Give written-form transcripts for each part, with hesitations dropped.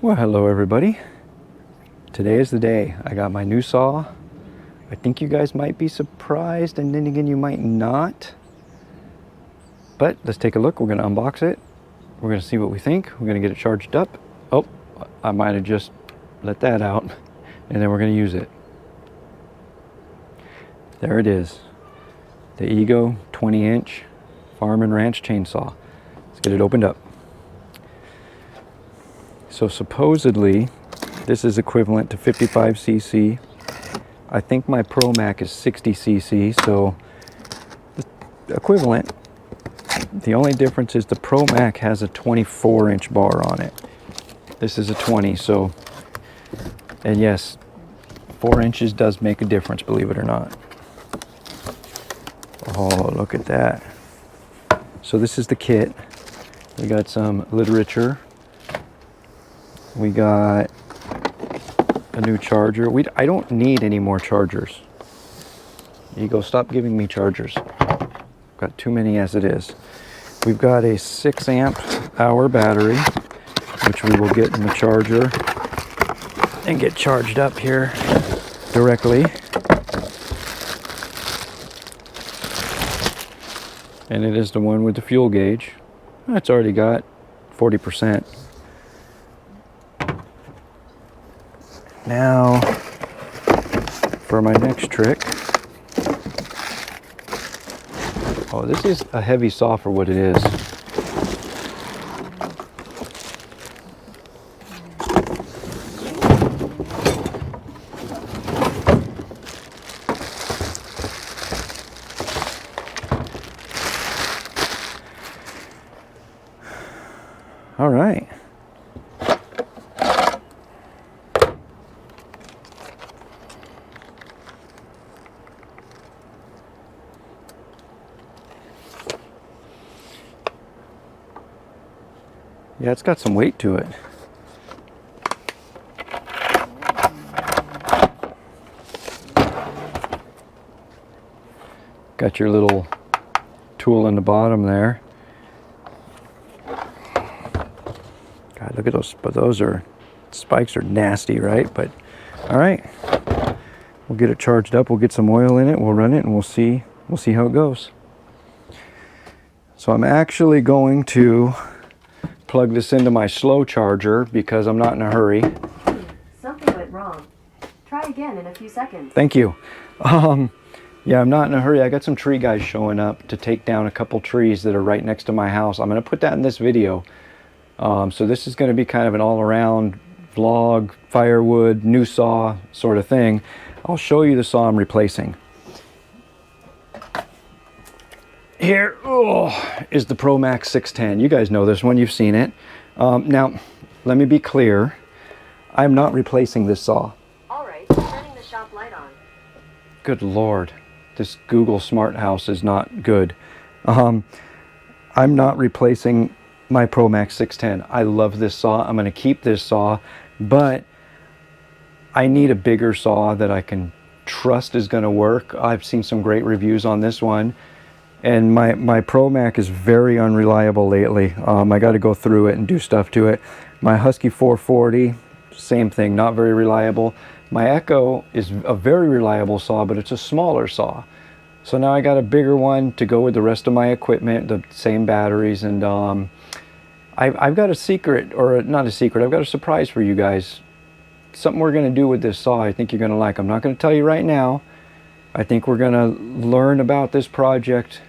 Well, hello everybody. Today is the day. I got my new saw. I think you guys might be surprised, and then again you might not. But let's take a look. We're going to unbox it. We're going to see what we think. We're going to get it charged up. Oh, I might have just let that out. And then we're going to use it. There it is. The EGO 20-inch Farm and Ranch chainsaw. Let's get it opened up. So supposedly this is equivalent to 55 cc. I think my Pro Mac is 60 cc, so equivalent. The only difference is the Pro Mac has a 24-inch bar on it. This is a 20, so, and yes, 4 inches does make a difference, believe it or not. Oh, look at that. So this is the kit. We got some literature. We got a new charger. I don't need any more chargers. EGO, stop giving me chargers. Got too many as it is. We've got a 6 amp hour battery, which we will get in the charger and get charged up here directly. And it is the one with the fuel gauge. It's already got 40%. Now, for my next trick. Oh, this is a heavy saw for what it is. All right. Yeah, it's got some weight to it. Got your little tool in the bottom there. God, look at those, but those spikes are nasty, right? But, all right. We'll get it charged up, we'll get some oil in it, we'll run it, and we'll see how it goes. So I'm actually going to plug this into my slow charger because I'm not in a hurry. Something went wrong. Try again in a few seconds. Thank you. Yeah, I'm not in a hurry. I got some tree guys showing up to take down a couple trees that are right next to my house. I'm going to put that in this video. So this is going to be kind of an all-around vlog, firewood, new saw sort of thing. I'll show you the saw I'm replacing. Here is the Pro Max 610. You guys know this one, you've seen it. Now, let me be clear. I'm not replacing this saw. All right, turning the shop light on. Good Lord, this Google Smart House is not good. I'm not replacing my Pro Max 610. I love this saw. I'm going to keep this saw, but I need a bigger saw that I can trust is going to work. I've seen some great reviews on this one. And my Pro Mac is very unreliable lately. I got to go through it and do stuff to it. My Husky 440, same thing, not very reliable. My Echo is a very reliable saw, but it's a smaller saw. So now I got a bigger one to go with the rest of my equipment, the same batteries. And I've got a secret, or not a secret, I've got a surprise for you guys. Something we're going to do with this saw I think you're going to like. I'm not going to tell you right now. I think we're going to learn about this project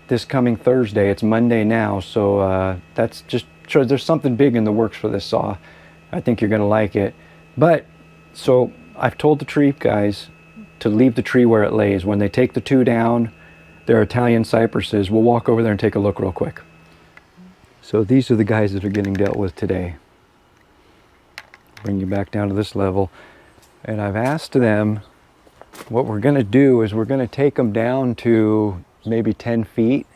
this coming Thursday. It's Monday now, so that's just sure there's something big in the works for this saw. I think you're going to like it. But so I've told the tree guys to leave the tree where it lays. When they take the two down, they're Italian cypresses. We'll walk over there and take a look real quick. So these are the guys that are getting dealt with today. Bring you back down to this level, and I've asked them, what we're going to do is we're going to take them down to maybe 10 feet.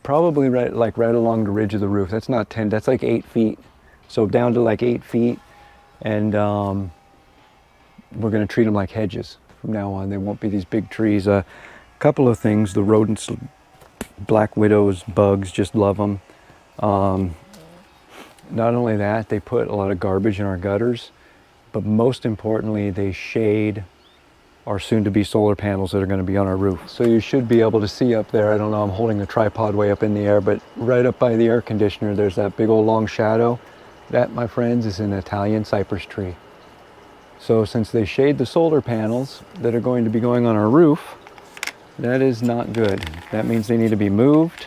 Probably right along the ridge of the roof. That's not 10, that's like 8 feet. So down to like 8 feet. And we're going to treat them like hedges from now on. They won't be these big trees. A couple of things, the rodents, black widows, bugs, just love them. Not only that, they put a lot of garbage in our gutters, but most importantly, they shade our soon-to-be solar panels that are going to be on our roof. So you should be able to see up there, I don't know, I'm holding the tripod way up in the air, but right up by the air conditioner, there's that big old long shadow. That, my friends, is an Italian cypress tree. So since they shade the solar panels that are going to be going on our roof, that is not good. That means they need to be moved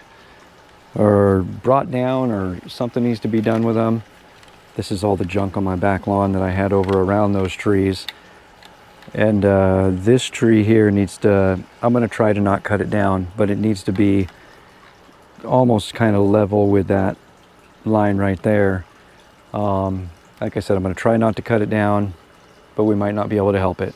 or brought down, or something needs to be done with them. This is all the junk on my back lawn that I had over around those trees. And this tree here needs to, I'm going to try to not cut it down, but it needs to be almost kind of level with that line right there. Like I said, I'm going to try not to cut it down, but we might not be able to help it.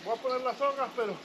Voy a poner las hojas, pero...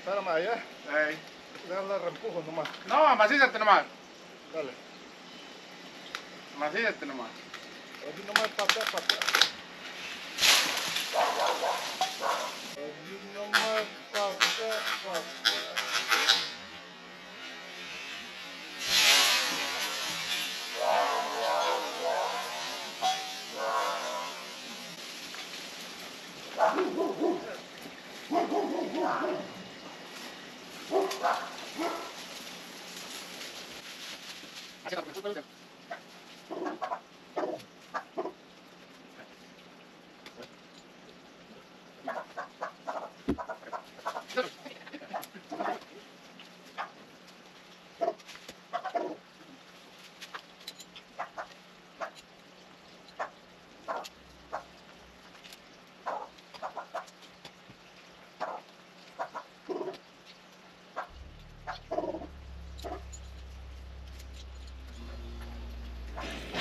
Espérame allá. Ey. Dale reempujo nomás. No, amacízate nomás. Dale. Amacízate nomás. Así nomás para acá, para acá. Así nomás para acá, para acá.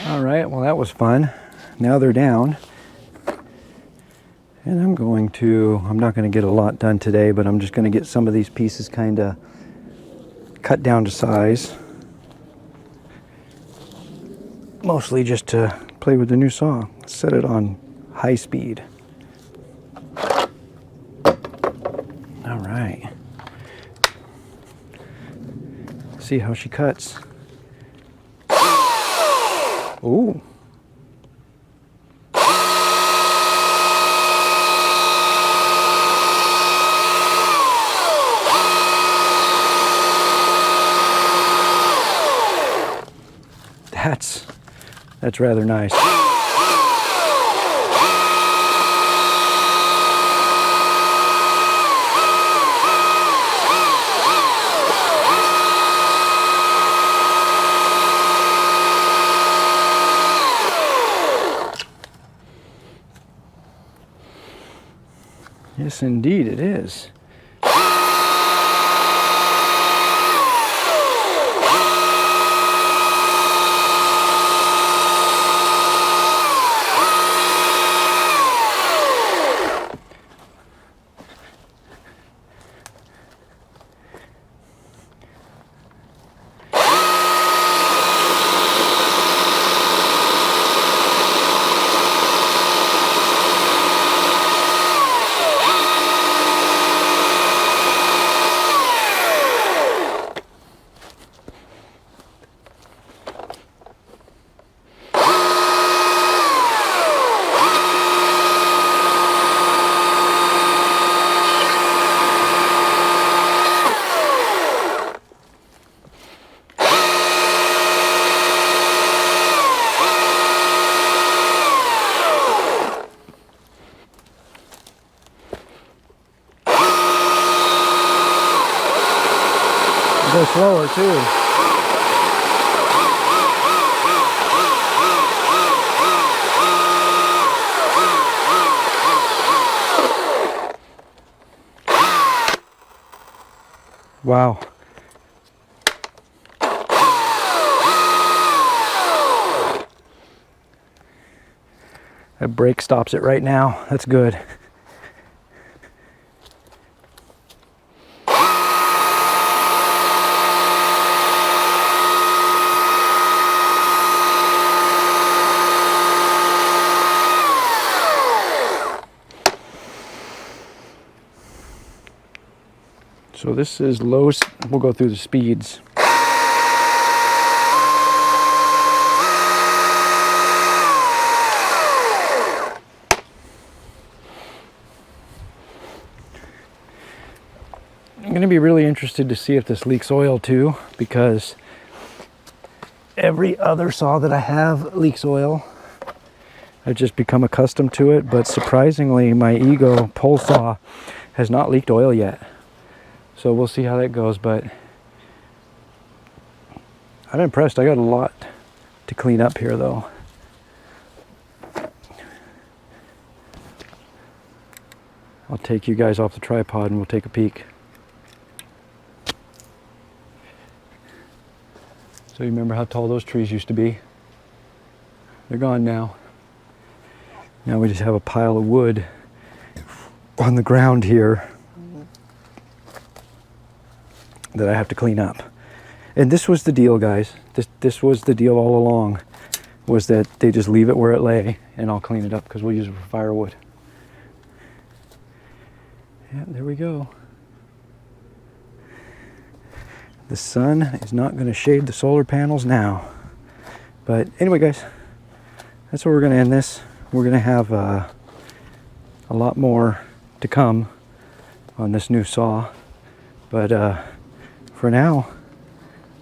All right, well that was fun. Now they're down. And I'm not going to get a lot done today, but I'm just going to get some of these pieces kind of cut down to size. Mostly just to play with the new saw. Set it on high speed. All right. See how she cuts. Ooh. That's rather nice. Yes, indeed it is. Go slower too. Wow. That brake stops it right now. That's good. So this is low, we'll go through the speeds. I'm going to be really interested to see if this leaks oil too, because every other saw that I have leaks oil. I've just become accustomed to it, but surprisingly my EGO pole saw has not leaked oil yet. So we'll see how that goes, but I'm impressed. I got a lot to clean up here though. I'll take you guys off the tripod and we'll take a peek. So you remember how tall those trees used to be? They're gone now. Now we just have a pile of wood on the ground here that I have to clean up. And this was the deal, guys. This was the deal all along, was that they just leave it where it lay and I'll clean it up because we'll use it for firewood. Yeah, there we go. The sun is not going to shade the solar panels now. But anyway, guys, that's where we're going to end this. We're going to have a lot more to come on this new saw. But for now,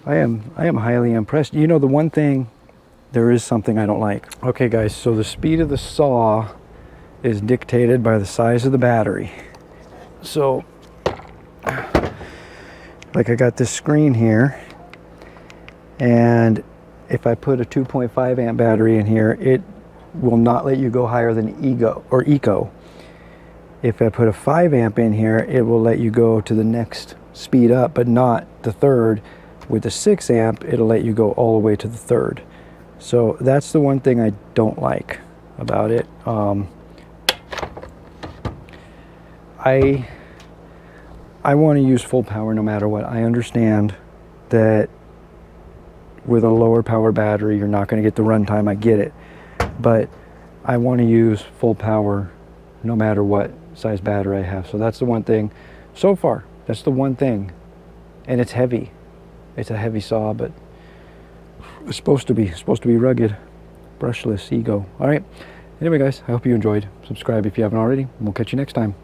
I am highly impressed. You know, the one thing, there is something I don't like. Okay, guys, so the speed of the saw is dictated by the size of the battery. So, like I got this screen here, and if I put a 2.5 amp battery in here, it will not let you go higher than EGO or ECO. If I put a 5 amp in here, it will let you go to the next speed up, but not the third. With a 6 amp, it'll let you go all the way to the third. So that's the one thing I don't like about it. I want to use full power no matter what. I understand that with a lower power battery, you're not going to get the runtime. I get it. But I want to use full power no matter what size battery I have. So that's the one thing. So far, that's the one thing. And it's heavy. It's a heavy saw, but it's supposed to be rugged. Brushless EGO. All right. Anyway, guys, I hope you enjoyed. Subscribe if you haven't already, and we'll catch you next time.